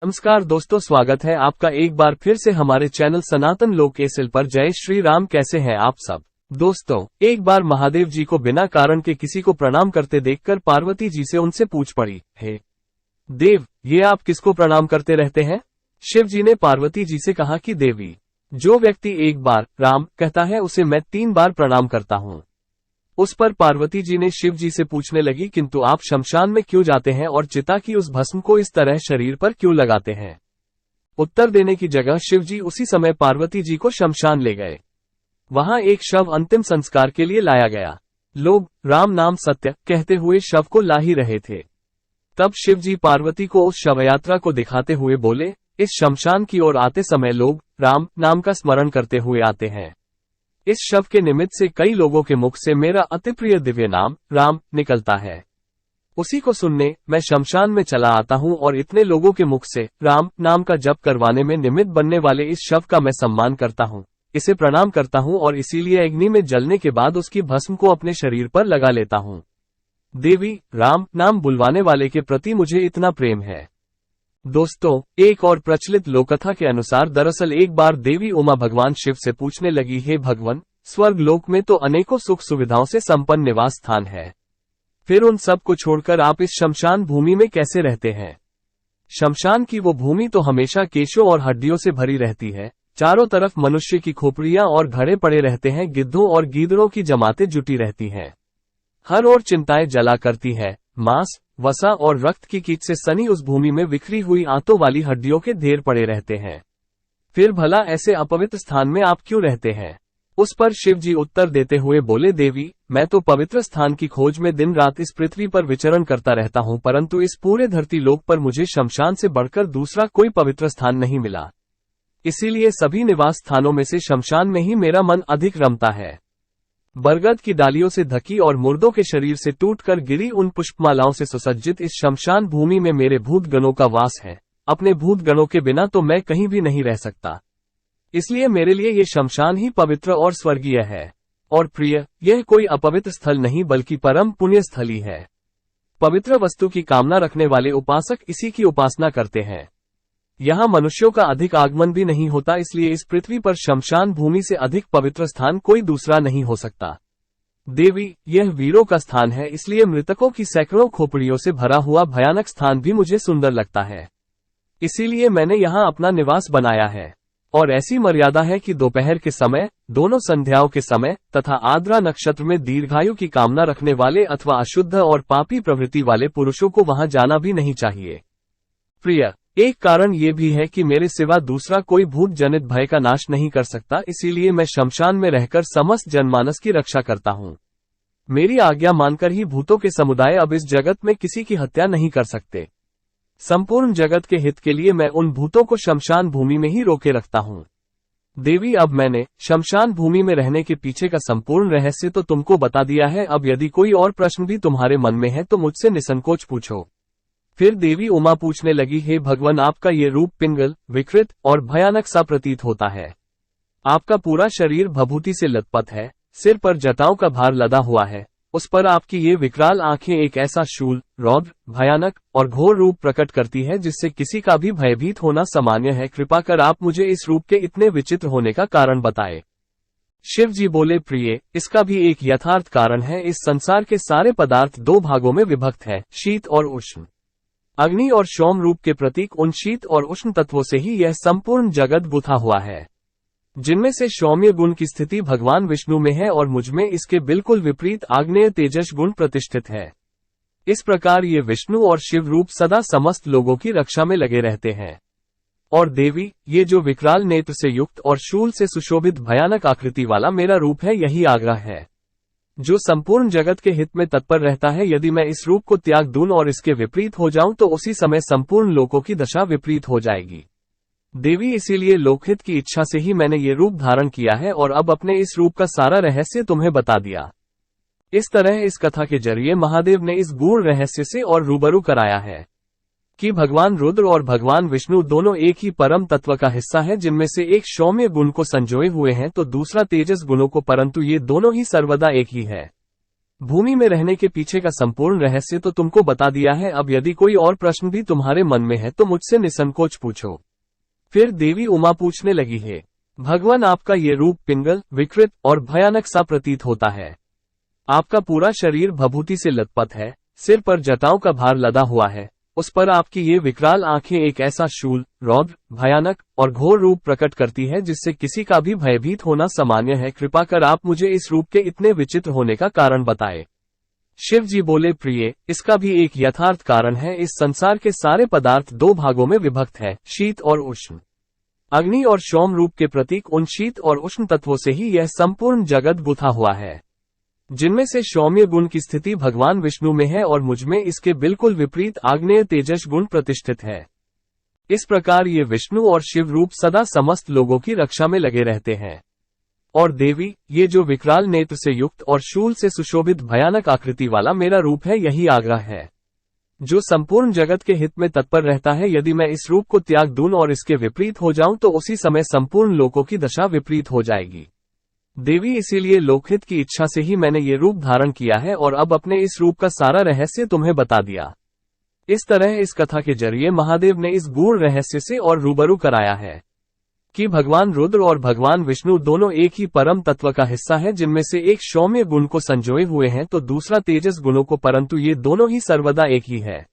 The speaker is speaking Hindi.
नमस्कार दोस्तों, स्वागत है आपका एक बार फिर से हमारे चैनल सनातन लोक एसएल पर। जय श्री राम। कैसे हैं आप सब दोस्तों। एक बार महादेव जी को बिना कारण के किसी को प्रणाम करते देखकर पार्वती जी से उनसे पूछ पड़ी, हे देव, ये आप किसको प्रणाम करते रहते हैं? शिव जी ने पार्वती जी से कहा कि देवी, जो व्यक्ति एक बार राम कहता है उसे मैं 3 बार प्रणाम करता हूँ। उस पर पार्वती जी ने शिव जी से पूछने लगी, किंतु आप शमशान में क्यों जाते हैं और चिता की उस भस्म को इस तरह शरीर पर क्यों लगाते हैं? उत्तर देने की जगह शिव जी उसी समय पार्वती जी को शमशान ले गए। वहां एक शव अंतिम संस्कार के लिए लाया गया। लोग राम नाम सत्य कहते हुए शव को ला ही रहे थे। तब शिव जी पार्वती को उस शवयात्रा को दिखाते हुए बोले, इस शमशान की ओर आते समय लोग राम नाम का स्मरण करते हुए आते हैं। इस शव के निमित्त से कई लोगों के मुख से मेरा अतिप्रिय दिव्य नाम राम निकलता है। उसी को सुनने मैं शमशान में चला आता हूँ और इतने लोगों के मुख से राम नाम का जप करवाने में निमित्त बनने वाले इस शव का मैं सम्मान करता हूँ, इसे प्रणाम करता हूँ और इसीलिए अग्नि में जलने के बाद उसकी भस्म को अपने शरीर पर लगा लेता हूँ। देवी, राम नाम बुलवाने वाले के प्रति मुझे इतना प्रेम है। दोस्तों, एक और प्रचलित लोककथा के अनुसार दरअसल एक बार देवी उमा भगवान शिव से पूछने लगी, हे भगवान, स्वर्ग लोक में तो अनेकों सुख सुविधाओं से संपन्न निवास स्थान है, फिर उन सब को छोड़कर आप इस शमशान भूमि में कैसे रहते हैं? शमशान की वो भूमि तो हमेशा केशों और हड्डियों से भरी रहती है। चारों तरफ मनुष्य की खोपड़ियां और घड़े पड़े रहते हैं। गिद्धों और गीदड़ों की जमातें जुटी रहती हैं। हर ओर चिंताएं जला करती है। मांस, वसा और रक्त की कीच से सनी उस भूमि में बिखरी हुई आंतों वाली हड्डियों के ढेर पड़े रहते हैं। फिर भला ऐसे अपवित्र स्थान में आप क्यों रहते हैं? उस पर शिव जी उत्तर देते हुए बोले, देवी, मैं तो पवित्र स्थान की खोज में दिन रात इस पृथ्वी पर विचरण करता रहता हूँ, परंतु इस पूरे धरती लोक पर मुझे शमशान से बढ़कर दूसरा कोई पवित्र स्थान नहीं मिला। इसीलिए सभी निवास स्थानों में से शमशान में ही मेरा मन अधिक रमता है। बरगद की डालियों से ढकी और मुर्दों के शरीर से टूटकर गिरी उन पुष्पमालाओं से सुसज्जित इस शमशान भूमि में मेरे भूत गणों का वास है। अपने भूत गणों के बिना तो मैं कहीं भी नहीं रह सकता। इसलिए मेरे लिए ये शमशान ही पवित्र और स्वर्गीय है। और प्रिय, यह कोई अपवित्र स्थल नहीं बल्कि परम पुण्य स्थल ही है। पवित्र वस्तु की कामना रखने वाले उपासक इसी की उपासना करते हैं। यहाँ मनुष्यों का अधिक आगमन भी नहीं होता, इसलिए इस पृथ्वी पर शमशान भूमि से अधिक पवित्र स्थान कोई दूसरा नहीं हो सकता। देवी, यह वीरों का स्थान है, इसलिए मृतकों की सैकड़ों खोपड़ियों से भरा हुआ भयानक स्थान भी मुझे सुंदर लगता है। इसीलिए मैंने यहाँ अपना निवास बनाया है। और ऐसी मर्यादा है कि दोपहर के समय, दोनों संध्याओं के समय तथा आद्रा नक्षत्र में दीर्घायु की कामना रखने वाले अथवा अशुद्ध और पापी प्रवृत्ति वाले पुरुषों को वहां जाना भी नहीं चाहिए। प्रिय, एक कारण ये भी है कि मेरे सिवा दूसरा कोई भूत जनित भय का नाश नहीं कर सकता, इसीलिए मैं शमशान में रहकर समस्त जनमानस की रक्षा करता हूँ। मेरी आज्ञा मानकर ही भूतों के समुदाय अब इस जगत में किसी की हत्या नहीं कर सकते। संपूर्ण जगत के हित के लिए मैं उन भूतों को शमशान भूमि में ही रोके रखता हूँ। देवी, अब मैंने शमशान भूमि में रहने के पीछे का संपूर्ण रहस्य तो तुमको बता दिया है। अब यदि कोई और प्रश्न भी तुम्हारे मन में है तो मुझसे निसंकोच पूछो। फिर देवी उमा पूछने लगी, हे भगवान, आपका ये रूप पिंगल, विकृत और भयानक सा प्रतीत होता है। आपका पूरा शरीर भभूति से लथपथ है, सिर पर जटाओं का भार लदा हुआ है, उस पर आपकी ये विकराल आंखें एक ऐसा शूल, रौद्र, भयानक और घोर रूप प्रकट करती है जिससे किसी का भी भयभीत होना सामान्य है। कृपा कर आप मुझे इस रूप के इतने विचित्र होने का कारण बताएं। शिव जी बोले, प्रिय, इसका भी एक यथार्थ कारण है। इस संसार के सारे पदार्थ 2 भागों में विभक्त है, शीत और उष्ण। अग्नि और सोम रूप के प्रतीक उन शीत और उष्ण तत्वों से ही यह संपूर्ण जगत गुथा हुआ है, जिनमें से सौम्य गुण की स्थिति भगवान विष्णु में है और मुझमें इसके बिल्कुल विपरीत आग्नेय तेजस गुण प्रतिष्ठित है। इस प्रकार ये विष्णु और शिव रूप सदा समस्त लोगों की रक्षा में लगे रहते हैं। और देवी, ये जो विकराल नेत्र से युक्त और शूल से सुशोभित भयानक आकृति वाला मेरा रूप है, यही आग्रह है जो संपूर्ण जगत के हित में तत्पर रहता है। यदि मैं इस रूप को त्याग दूं और इसके विपरीत हो जाऊं तो उसी समय संपूर्ण लोकों की दशा विपरीत हो जाएगी। देवी, इसीलिए लोकहित की इच्छा से ही मैंने ये रूप धारण किया है और अब अपने इस रूप का सारा रहस्य तुम्हें बता दिया। इस तरह इस कथा के जरिए महादेव ने इस गूढ़ रहस्य से और रूबरू कराया है कि भगवान रुद्र और भगवान विष्णु दोनों एक ही परम तत्व का हिस्सा है, जिनमें से एक सौम्य गुण को संजोए हुए हैं तो दूसरा तेजस गुणों को, परंतु ये दोनों ही सर्वदा एक ही है। भूमि में रहने के पीछे का संपूर्ण रहस्य तो तुमको बता दिया है। अब यदि कोई और प्रश्न भी तुम्हारे मन में है तो मुझसे निसंकोच पूछो। फिर देवी उमा पूछने लगी है, भगवान आपका ये रूप पिंगल, विकृत और भयानक सा प्रतीत होता है। आपका पूरा शरीर भभूति से लथपथ है, सिर पर जटाओं का भार लदा हुआ है, उस पर आपकी ये विकराल आंखें एक ऐसा शूल, रौद्र, भयानक और घोर रूप प्रकट करती है जिससे किसी का भी भयभीत होना सामान्य है। कृपा कर आप मुझे इस रूप के इतने विचित्र होने का कारण बताएं। शिव जी बोले, प्रिय, इसका भी एक यथार्थ कारण है। इस संसार के सारे पदार्थ दो भागों में विभक्त है, शीत और उष्ण। अग्नि और सोम रूप के प्रतीक उन शीत और उष्ण तत्वों से ही यह संपूर्ण जगत गुथा हुआ है, जिनमें से सौम्य गुण की स्थिति भगवान विष्णु में है और मुझमें इसके बिल्कुल विपरीत आग्नेय तेजस गुण प्रतिष्ठित है। इस प्रकार ये विष्णु और शिव रूप सदा समस्त लोगों की रक्षा में लगे रहते हैं। और देवी, ये जो विकराल नेत्र से युक्त और शूल से सुशोभित भयानक आकृति वाला मेरा रूप है, यही आग्रह है जो संपूर्ण जगत के हित में तत्पर रहता है। यदि मैं इस रूप को त्याग दूं और इसके विपरीत हो जाऊं तो उसी समय संपूर्ण लोकों की दशा विपरीत हो जाएगी। देवी, इसीलिए लोकहित की इच्छा से ही मैंने ये रूप धारण किया है और अब अपने इस रूप का सारा रहस्य तुम्हें बता दिया। इस तरह इस कथा के जरिए महादेव ने इस गूढ़ रहस्य से और रूबरू कराया है कि भगवान रुद्र और भगवान विष्णु दोनों एक ही परम तत्व का हिस्सा है, जिनमें से एक सौम्य गुण को संजोए हुए हैं तो दूसरा तेजस गुणों को, परंतु ये दोनों ही सर्वदा एक ही है।